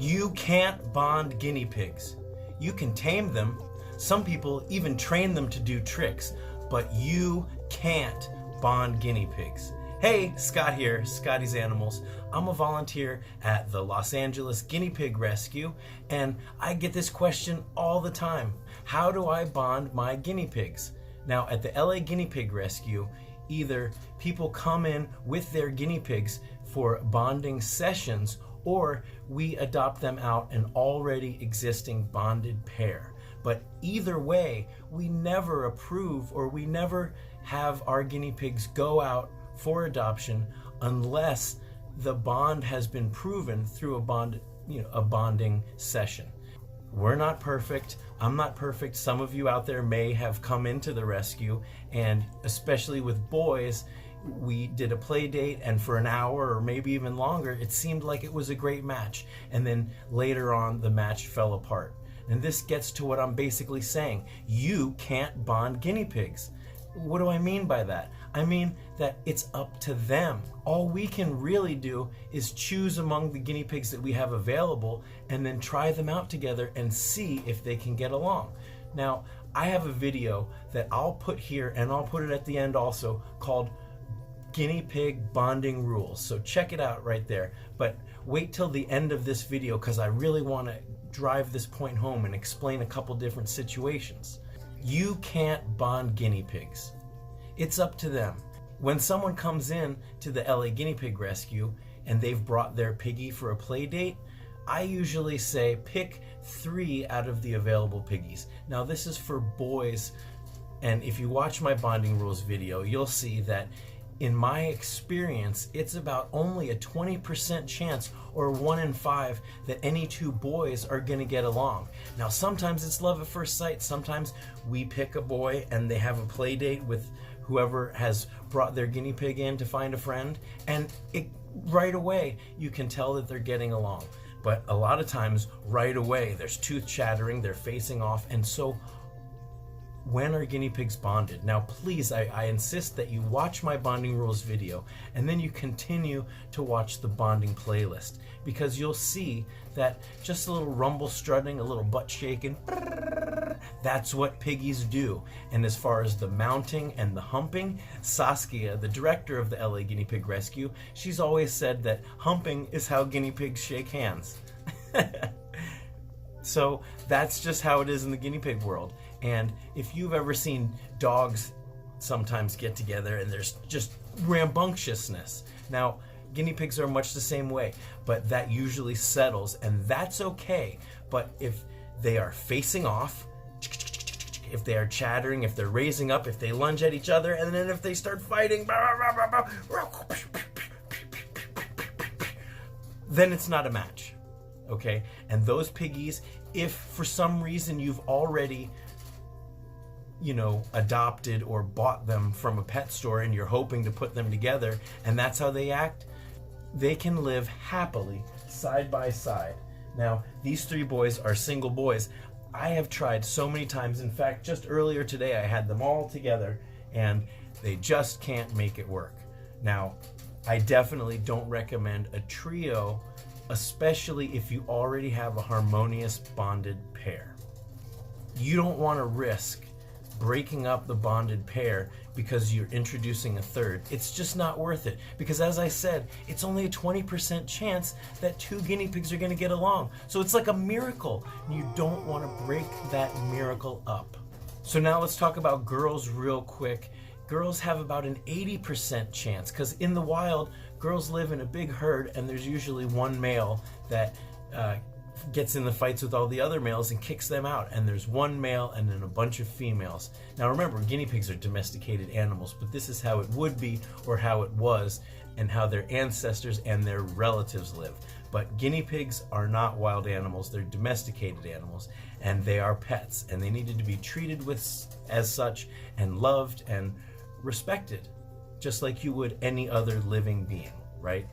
You can't bond guinea pigs. You can tame them. Some people even train them to do tricks, but you can't bond guinea pigs. Hey, Scott here, Scotty's Animals. I'm a volunteer at the Los Angeles Guinea Pig Rescue, and I get this question all the time. How do I bond my guinea pigs? Now, at the LA Guinea Pig Rescue, either people come in with their guinea pigs for bonding sessions, or we adopt them out an already existing bonded pair. But either way, we never approve or we never have our guinea pigs go out for adoption unless the bond has been proven through a bonding session. We're not perfect. I'm not perfect. Some of you out there may have come into the rescue, and especially with boys, we did a play date, and for an hour or maybe even longer, it seemed like it was a great match. And then later on, the match fell apart. And this gets to what I'm basically saying. You can't bond guinea pigs. What do I mean by that? I mean that it's up to them. All we can really do is choose among the guinea pigs that we have available and then try them out together and see if they can get along. Now, I have a video that I'll put here, and I'll put it at the end also, called Guinea Pig Bonding Rules. So check it out right there. But wait till the end of this video, because I really want to drive this point home and explain a couple different situations. You can't bond guinea pigs. It's up to them. When someone comes in to the LA Guinea Pig Rescue and they've brought their piggy for a play date, I usually say pick 3 out of the available piggies. Now this is for boys, and if you watch my bonding rules video, you'll see that in my experience, it's about only a 20% chance, or 1 in 5, that any 2 boys are going to get along. Now, sometimes it's love at first sight. Sometimes we pick a boy and they have a play date with whoever has brought their guinea pig in to find a friend, and right away you can tell that they're getting along. But a lot of times, right away, there's tooth chattering, they're facing off, and so when are guinea pigs bonded? Now please, I insist that you watch my bonding rules video and then you continue to watch the bonding playlist, because you'll see that just a little rumble strutting, a little butt shaking, that's what piggies do. And as far as the mounting and the humping, Saskia, the director of the LA Guinea Pig Rescue, she's always said that humping is how guinea pigs shake hands. So that's just how it is in the guinea pig world. And if you've ever seen dogs sometimes get together and there's just rambunctiousness. Now, guinea pigs are much the same way, but that usually settles, and that's okay. But if they are facing off, if they are chattering, if they're raising up, if they lunge at each other, and then if they start fighting, then it's not a match. Okay? And those piggies, if for some reason you've already adopted or bought them from a pet store and you're hoping to put them together and that's how they act, they can live happily side by side. Now, these 3 boys are single boys. I have tried so many times. In fact, just earlier today I had them all together and they just can't make it work. Now, I definitely don't recommend a trio, especially if you already have a harmonious bonded pair. You don't want to risk breaking up the bonded pair because you're introducing a 3rd. It's just not worth it, because as I said, it's only a 20% chance that 2 guinea pigs are going to get along. So it's like a miracle. You don't want to break that miracle up. So now let's talk about girls real quick. Girls have about an 80% chance, because in the wild, girls live in a big herd and there's usually one male that gets in the fights with all the other males and kicks them out, and there's one male and then a bunch of females. Now remember, guinea pigs are domesticated animals, but this is how it would be, or how it was, and how their ancestors and their relatives live. But guinea pigs are not wild animals, they're domesticated animals, and they are pets, and they needed to be treated as such, and loved and respected, just like you would any other living being, right?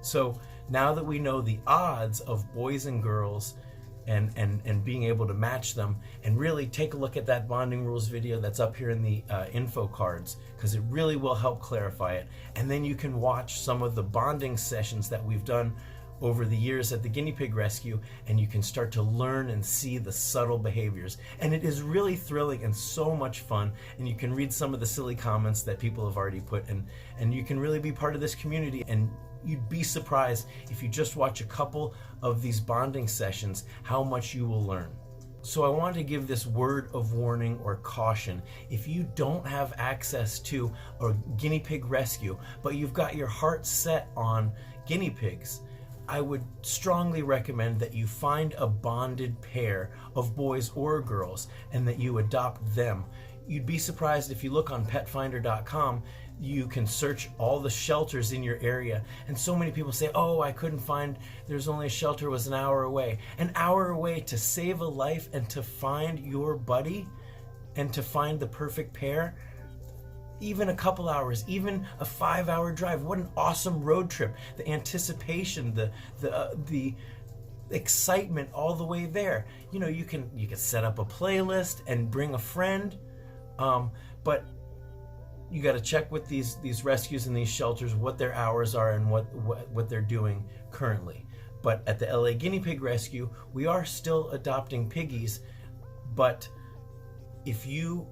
So now that we know the odds of boys and girls and being able to match them, and really take a look at that bonding rules video that's up here in the info cards, because it really will help clarify it. And then you can watch some of the bonding sessions that we've done over the years at the guinea pig rescue, and you can start to learn and see the subtle behaviors. And it is really thrilling and so much fun, and you can read some of the silly comments that people have already put, and you can really be part of this community. And you'd be surprised if you just watch a couple of these bonding sessions how much you will learn. So I want to give this word of warning or caution. If you don't have access to a guinea pig rescue, but you've got your heart set on guinea pigs, I would strongly recommend that you find a bonded pair of boys or girls and that you adopt them. You'd be surprised if you look on petfinder.com, you can search all the shelters in your area, and so many people say, oh, I couldn't find, there's only a shelter was an hour away. An hour away to save a life and to find your buddy and to find the perfect pair, even a couple hours, even a 5-hour drive. What an awesome road trip. The anticipation, the excitement all the way there. You know, you can set up a playlist and bring a friend, but you got to check with these rescues and these shelters what their hours are and what they're doing currently. But at the LA Guinea Pig Rescue, we are still adopting piggies, but if you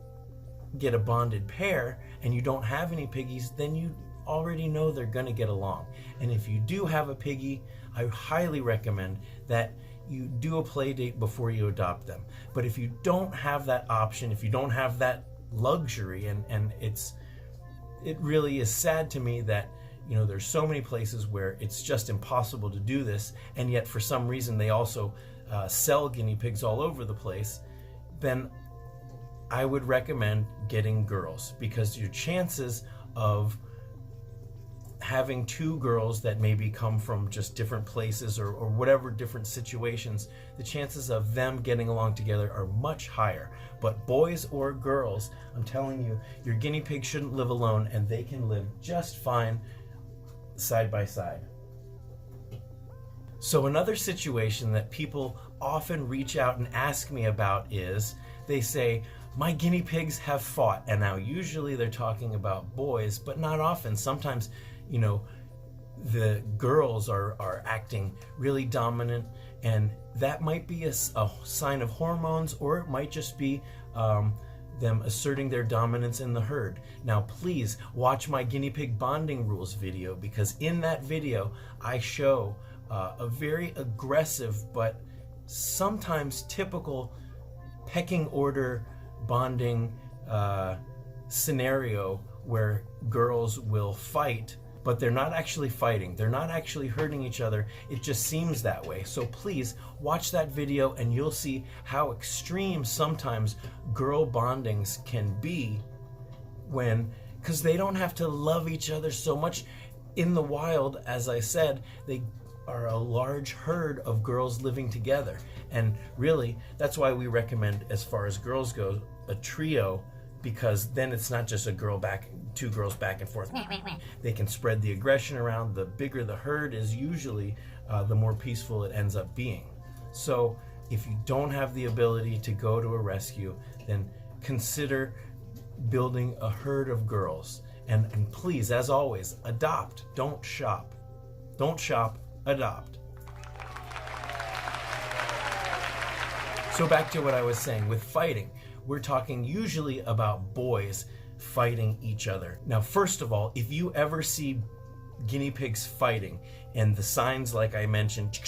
get a bonded pair and you don't have any piggies, then you already know they're going to get along. And if you do have a piggy, I highly recommend that you do a play date before you adopt them. But if you don't have that option, if you don't have that luxury, and it really is sad to me that, you know, there's so many places where it's just impossible to do this, and yet for some reason they also sell guinea pigs all over the place, then I would recommend getting girls, because your chances of having two girls that maybe come from just different places or whatever different situations, the chances of them getting along together are much higher. But boys or girls, I'm telling you, your guinea pig shouldn't live alone, and they can live just fine side by side. So another situation that people often reach out and ask me about is, they say, my guinea pigs have fought. And now usually they're talking about boys, but not often. Sometimes, you know, the girls are acting really dominant, and that might be a sign of hormones, or it might just be them asserting their dominance in the herd. Now please watch my guinea pig bonding rules video, because in that video I show a very aggressive but sometimes typical pecking order bonding scenario where girls will fight, but they're not actually fighting. They're not actually hurting each other. It just seems that way. So please watch that video and you'll see how extreme sometimes girl bondings can be, because they don't have to love each other so much. In the wild, as I said, they are a large herd of girls living together. And really, that's why we recommend, as far as girls go, a trio, because then it's not just two girls back and forth. They can spread the aggression around. The bigger the herd is, usually the more peaceful it ends up being. So if you don't have the ability to go to a rescue, then consider building a herd of girls. And please, as always, adopt, don't shop. Don't shop, adopt. So back to what I was saying with fighting. We're talking usually about boys fighting each other. Now, first of all, if you ever see guinea pigs fighting, and the signs like I mentioned,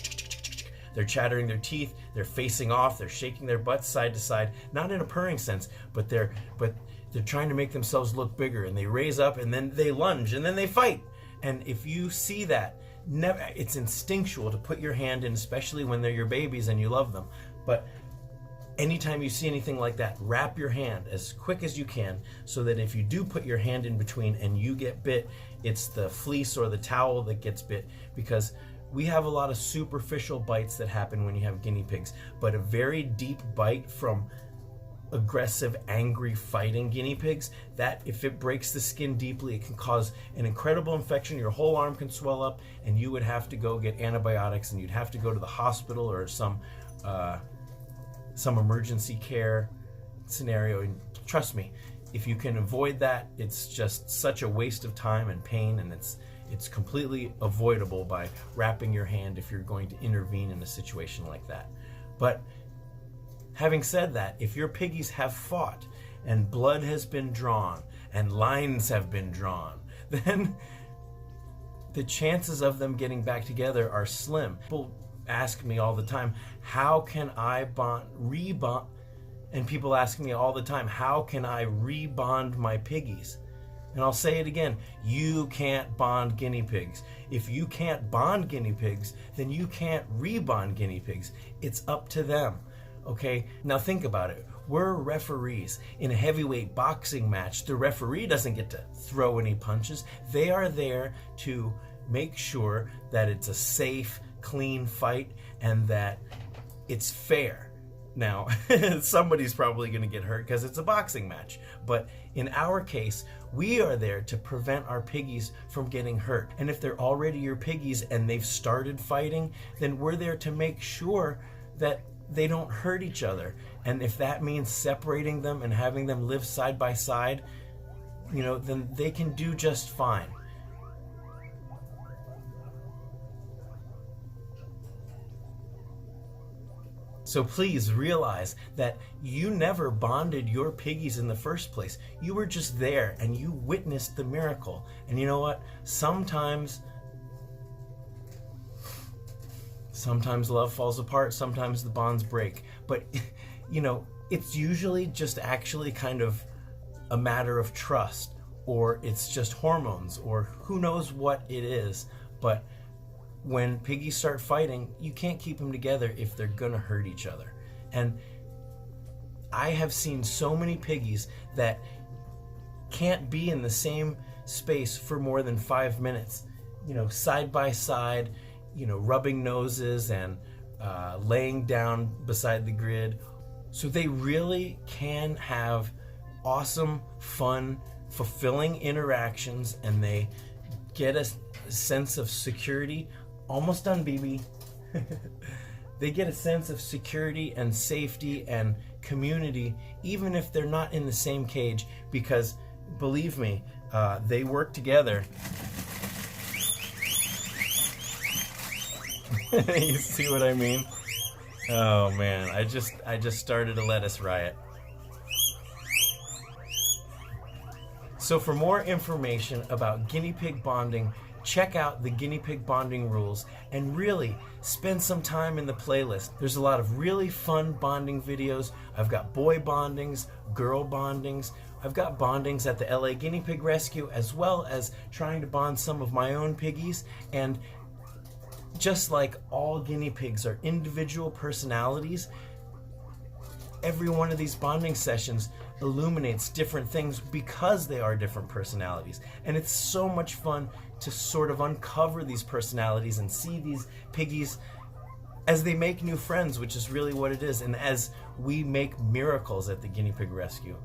they're chattering their teeth, they're facing off, they're shaking their butts side to side, not in a purring sense, but they're trying to make themselves look bigger, and they raise up and then they lunge and then they fight. And if you see that, it's instinctual to put your hand in, especially when they're your babies and you love them. But anytime you see anything like that, wrap your hand as quick as you can, so that if you do put your hand in between and you get bit, it's the fleece or the towel that gets bit, because we have a lot of superficial bites that happen when you have guinea pigs, but a very deep bite from aggressive, angry, fighting guinea pigs, that if it breaks the skin deeply, it can cause an incredible infection. Your whole arm can swell up, and you would have to go get antibiotics, and you'd have to go to the hospital or some emergency care scenario. And trust me, if you can avoid that, it's just such a waste of time and pain, and it's it's completely avoidable by wrapping your hand if you're going to intervene in a situation like that. But having said that, if your piggies have fought and blood has been drawn and lines have been drawn, then the chances of them getting back together are slim. People ask me all the time, how can I rebond? And people ask me all the time, how can I rebond my piggies? And I'll say it again, you can't bond guinea pigs. If you can't bond guinea pigs, then you can't rebond guinea pigs. It's up to them, okay? Now think about it. We're referees. In a heavyweight boxing match, the referee doesn't get to throw any punches. They are there to make sure that it's a safe, clean fight and that it's fair. Now, somebody's probably going to get hurt because it's a boxing match. But in our case, we are there to prevent our piggies from getting hurt. And if they're already your piggies and they've started fighting, then we're there to make sure that they don't hurt each other. And if that means separating them and having them live side by side, then they can do just fine. So please realize that you never bonded your piggies in the first place. You were just there and you witnessed the miracle. And you know what? Sometimes love falls apart, sometimes the bonds break. But, it's usually just actually kind of a matter of trust, or it's just hormones, or who knows what it is. But when piggies start fighting, you can't keep them together if they're gonna hurt each other. And I have seen so many piggies that can't be in the same space for more than 5 minutes, side by side, rubbing noses and laying down beside the grid. So they really can have awesome, fun, fulfilling interactions, and they get a sense of security. Almost done, BB. They get a sense of security and safety and community, even if they're not in the same cage, because believe me, they work together. You see what I mean? Oh man, I just started a lettuce riot. So for more information about guinea pig bonding, check out the guinea pig bonding rules and really spend some time in the playlist. There's a lot of really fun bonding videos. I've got boy bondings, girl bondings. I've got bondings at the LA Guinea Pig Rescue, as well as trying to bond some of my own piggies. And just like all guinea pigs are individual personalities, every one of these bonding sessions illuminates different things because they are different personalities. And it's so much fun to sort of uncover these personalities and see these piggies as they make new friends, which is really what it is, and as we make miracles at the Guinea Pig Rescue.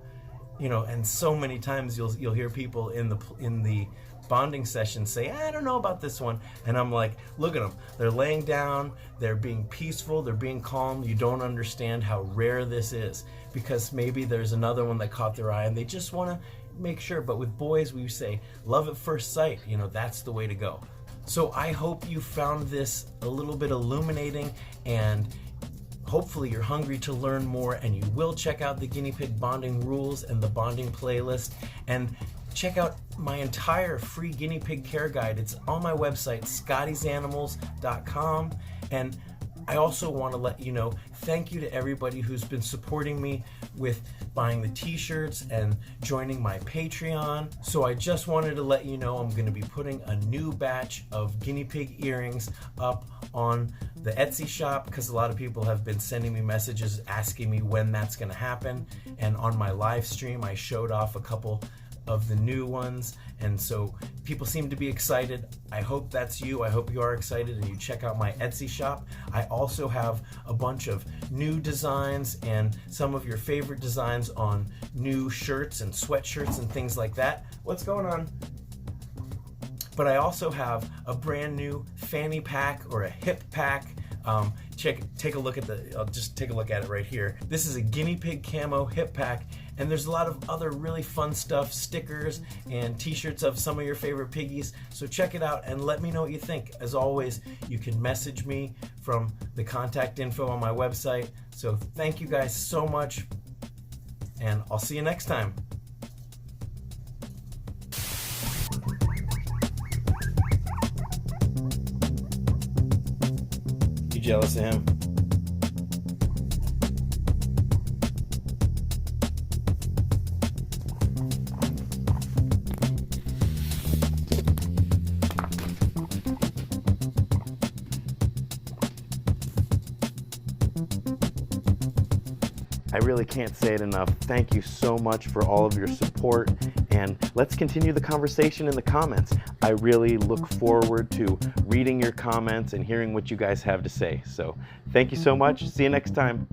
And so many times you'll hear people in the bonding session say, I don't know about this one. And I'm like, look at them. They're laying down, they're being peaceful, they're being calm. You don't understand how rare this is, because maybe there's another one that caught their eye and they just want to make sure. But with boys, we say love at first sight. That's the way to go. So I hope you found this a little bit illuminating, and hopefully you're hungry to learn more, and you will check out the guinea pig bonding rules and the bonding playlist, and check out my entire free guinea pig care guide. It's on my website, scottiesanimals.com. And I also want to let you know, thank you to everybody who's been supporting me with buying the t-shirts and joining my Patreon. So I just wanted to let you know I'm going to be putting a new batch of guinea pig earrings up on the Etsy shop, because a lot of people have been sending me messages asking me when that's going to happen. And on my live stream, I showed off a couple of the new ones, and so people seem to be excited. I hope that's you. I hope you are excited and you check out my Etsy shop. I also have a bunch of new designs and some of your favorite designs on new shirts and sweatshirts and things like that. What's going on? But I also have a brand new fanny pack or a hip pack. Take a look at I'll just take a look at it right here. This is a guinea pig camo hip pack, And there's a lot of other really fun stuff, stickers and t-shirts of some of your favorite piggies. So check it out and let me know what you think. As always, you can message me from the contact info on my website. So thank you guys so much, and I'll see you next time. You jealous of him? I really can't say it enough. Thank you so much for all of your support, and let's continue the conversation in the comments. I really look forward to reading your comments and hearing what you guys have to say. So thank you so much. See you next time.